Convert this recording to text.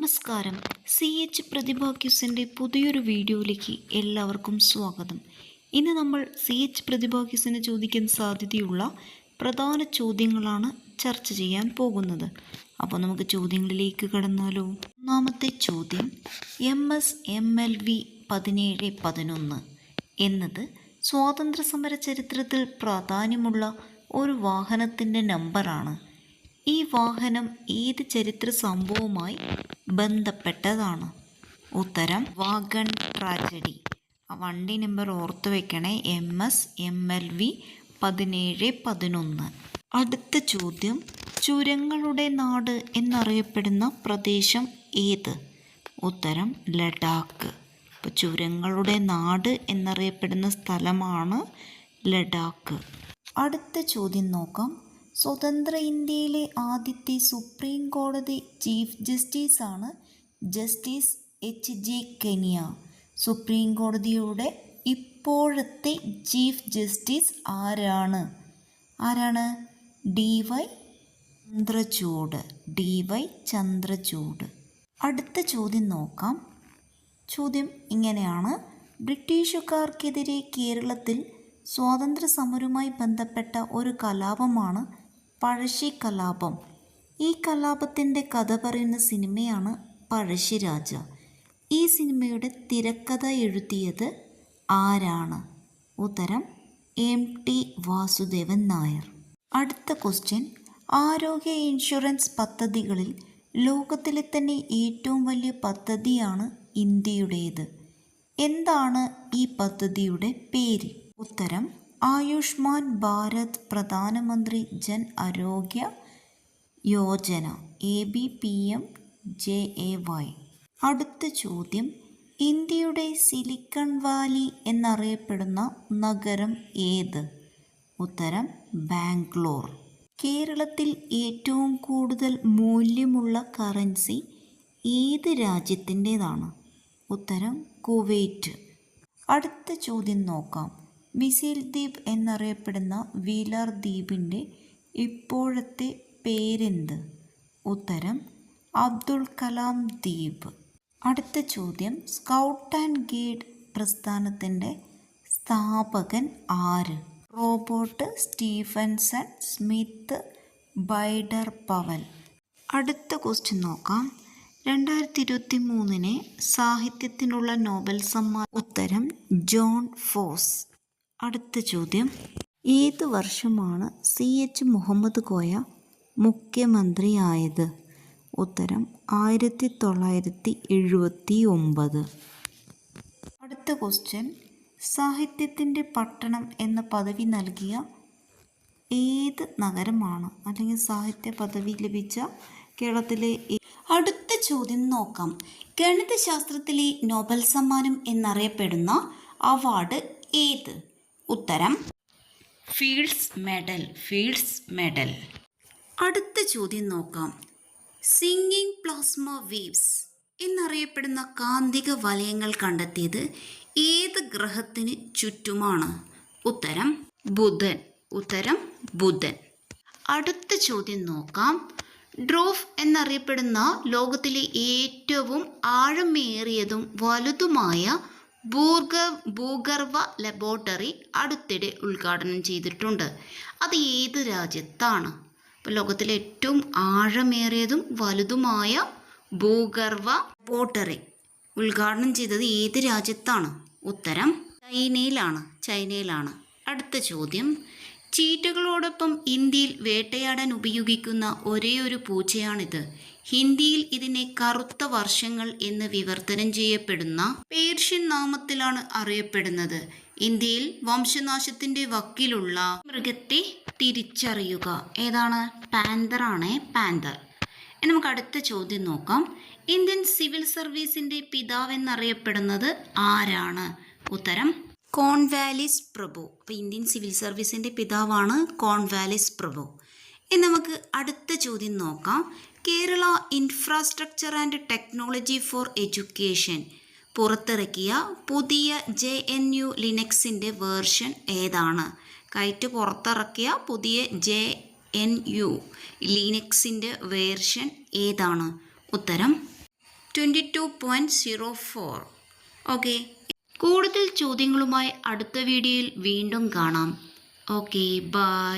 നമസ്കാരം. CH പ്രതിഭ ക്യൂസിൻ്റെ പുതിയൊരു വീഡിയോയിലേക്ക് എല്ലാവർക്കും സ്വാഗതം. ഇന്ന് നമ്മൾ CH പ്രതിഭ ക്യൂസിന് ചോദിക്കാൻ സാധ്യതയുള്ള പ്രധാന ചോദ്യങ്ങളാണ് ചർച്ച ചെയ്യാൻ പോകുന്നത്. അപ്പോൾ നമുക്ക് ചോദ്യങ്ങളിലേക്ക് കടന്നാലോ. ഒന്നാമത്തെ ചോദ്യം, MSMLV 1711 എന്നത് സ്വാതന്ത്ര്യസമര ചരിത്രത്തിൽ പ്രാധാന്യമുള്ള ഒരു വാഹനത്തിൻ്റെ നമ്പറാണ്. ഈ വാഹനം ഏത് ചരിത്ര സംഭവവുമായി ബന്ധപ്പെട്ടതാണ്? ഉത്തരം വാഗൺ ട്രാജഡി. ആ വണ്ടി നമ്പർ ഓർത്തു വെക്കണേ, MSMLV 1711. അടുത്ത ചോദ്യം, ചുരങ്ങളുടെ നാട് എന്നറിയപ്പെടുന്ന പ്രദേശം ഏത്? ഉത്തരം ലഡാക്ക്. അപ്പോൾ ചുരങ്ങളുടെ നാട് എന്നറിയപ്പെടുന്ന സ്ഥലമാണ് ലഡാക്ക്. അടുത്ത ചോദ്യം നോക്കാം. സ്വതന്ത്ര ഇന്ത്യയിലെ ആദ്യത്തെ സുപ്രീം കോടതി ചീഫ് ജസ്റ്റിസാണ് ജസ്റ്റിസ് HJ കെനിയ. സുപ്രീം കോടതിയുടെ ഇപ്പോഴത്തെ ചീഫ് ജസ്റ്റിസ് ആരാണ്? DY ചന്ദ്രചൂഡ്. അടുത്ത ചോദ്യം നോക്കാം. ചോദ്യം ഇങ്ങനെയാണ്: ബ്രിട്ടീഷുകാർക്കെതിരെ കേരളത്തിൽ സ്വാതന്ത്ര്യ സമരവുമായി ബന്ധപ്പെട്ട ഒരു കലാപമാണ് പഴശ്ശി കലാപം. ഈ കലാപത്തിൻ്റെ കഥ പറയുന്ന സിനിമയാണ് പഴശ്ശിരാജ. ഈ സിനിമയുടെ തിരക്കഥ എഴുതിയത് ആരാണ്? ഉത്തരം MT വാസുദേവൻ നായർ. അടുത്ത ക്വസ്റ്റ്യൻ, ആരോഗ്യ ഇൻഷുറൻസ് പദ്ധതികളിൽ ലോകത്തിലെ തന്നെ ഏറ്റവും വലിയ പദ്ധതിയാണ് ഇന്ത്യയുടേത്. എന്താണ് ഈ പദ്ധതിയുടെ പേര്? ഉത്തരം ആയുഷ്മാൻ ഭാരത് പ്രധാനമന്ത്രി ജൻ ആരോഗ്യ യോജന, ABPMJAY. അടുത്ത ചോദ്യം, ഇന്ത്യയുടെ സിലിക്കൺ വാലി എന്നറിയപ്പെടുന്ന നഗരം ഏത്? ഉത്തരം ബാംഗ്ലൂർ. കേരളത്തിൽ ഏറ്റവും കൂടുതൽ മൂല്യമുള്ള കറൻസി ഏത് രാജ്യത്തിൻ്റേതാണ്? ഉത്തരം കുവൈറ്റ്. അടുത്ത ചോദ്യം നോക്കാം. മിസൈൽ ദ്വീപ് എന്നറിയപ്പെടുന്ന വീലാർ ദ്വീപിൻ്റെ ഇപ്പോഴത്തെ പേരെന്ത്? ഉത്തരം അബ്ദുൾ കലാം ദ്വീപ്. അടുത്ത ചോദ്യം, സ്കൗട്ട് ആൻഡ് ഗൈഡ് പ്രസ്ഥാനത്തിൻ്റെ സ്ഥാപകൻ ആര്? Robert Stephenson Smith, Baden Powell. അടുത്ത ക്വസ്റ്റ്യൻ നോക്കാം. 2023 സാഹിത്യത്തിനുള്ള നോബൽ സമ്മാനം. ഉത്തരം ജോൺ ഫോസ്. അടുത്ത ചോദ്യം, ഏത് വർഷമാണ് CH മുഹമ്മദ് കോയ മുഖ്യമന്ത്രിയായത്? ഉത്തരം 1979. അടുത്ത ക്വസ്റ്റ്യൻ, സാഹിത്യത്തിൻ്റെ പട്ടണം എന്ന പദവി നൽകിയ ഏത് നഗരമാണ്, അല്ലെങ്കിൽ സാഹിത്യ പദവി ലഭിച്ച കേരളത്തിലെ? അടുത്ത ചോദ്യം നോക്കാം. ഗണിതശാസ്ത്രത്തിലെ നോബൽ സമ്മാനം എന്നറിയപ്പെടുന്ന അവാർഡ് ഏത്? ഉത്തരം ഫീൽഡ്സ് മെഡൽ. അടുത്ത ചോദ്യം നോക്കാം. സിംഗിങ് പ്ലാസ്മ വേവ്സ് എന്നറിയപ്പെടുന്ന കാന്തിക വലയങ്ങൾ കണ്ടെത്തിയത് ഏത് ഗ്രഹത്തിന് ചുറ്റുമാണ്? ഉത്തരം ബുധൻ. അടുത്ത ചോദ്യം നോക്കാം. ഡ്രോഫ് എന്നറിയപ്പെടുന്ന ലോകത്തിലെ ഏറ്റവും ആഴമേറിയതും വലുതുമായ ഭൂഗർഭ ലബോറട്ടറി അടുത്തിടെ ഉദ്ഘാടനം ചെയ്തിട്ടുണ്ട്. അത് ഏത് രാജ്യത്താണ്? അപ്പോൾ ലോകത്തിലെ ഏറ്റവും ആഴമേറിയതും വലുതുമായ ഭൂഗർഭ ലബോറട്ടറി ഉദ്ഘാടനം ചെയ്തത് ഏത് രാജ്യത്താണ്? ഉത്തരം ചൈനയിലാണ്. അടുത്ത ചോദ്യം, ചീറ്റകളോടൊപ്പം ഇന്ത്യയിൽ വേട്ടയാടാൻ ഉപയോഗിക്കുന്ന ഒരേയൊരു പൂച്ചയാണിത്. ഹിന്ദിയിൽ ഇതിനെ കറുത്ത വർഷങ്ങൾ എന്ന് വിവർത്തനം ചെയ്യപ്പെടുന്ന പേർഷ്യൻ നാമത്തിലാണ് അറിയപ്പെടുന്നത്. ഇന്ത്യയിൽ വംശനാശത്തിന്റെ വക്കിലുള്ള മൃഗത്തെ തിരിച്ചറിയുക. ഏതാണ്? പാന്തർ. ഇനി നമുക്ക് അടുത്ത ചോദ്യം നോക്കാം. ഇന്ത്യൻ സിവിൽ സർവീസിന്റെ പിതാവ് എന്നറിയപ്പെടുന്നത് ആരാണ്? ഉത്തരം കോൺവാലിസ് പ്രഭു. അപ്പോൾ ഇന്ത്യൻ സിവിൽ സർവീസിന്റെ പിതാവാണ് കോൺവാലിസ് പ്രഭു. ഇനി നമുക്ക് അടുത്ത ചോദ്യം നോക്കാം. Kerala infrastructure and technology for education പുറത്തിറക്കിയ പുതിയ JNU ലിനക്സിൻ്റെ വേർഷൻ ഏതാണ്? കൈറ്റ് പുറത്തിറക്കിയ പുതിയ JNU ലിനക്സിൻ്റെ വേർഷൻ ഏതാണ്? ഉത്തരം 22.04. ഓക്കെ, കൂടുതൽ ചോദ്യങ്ങളുമായി അടുത്ത വീഡിയോയിൽ വീണ്ടും കാണാം. Okay, by.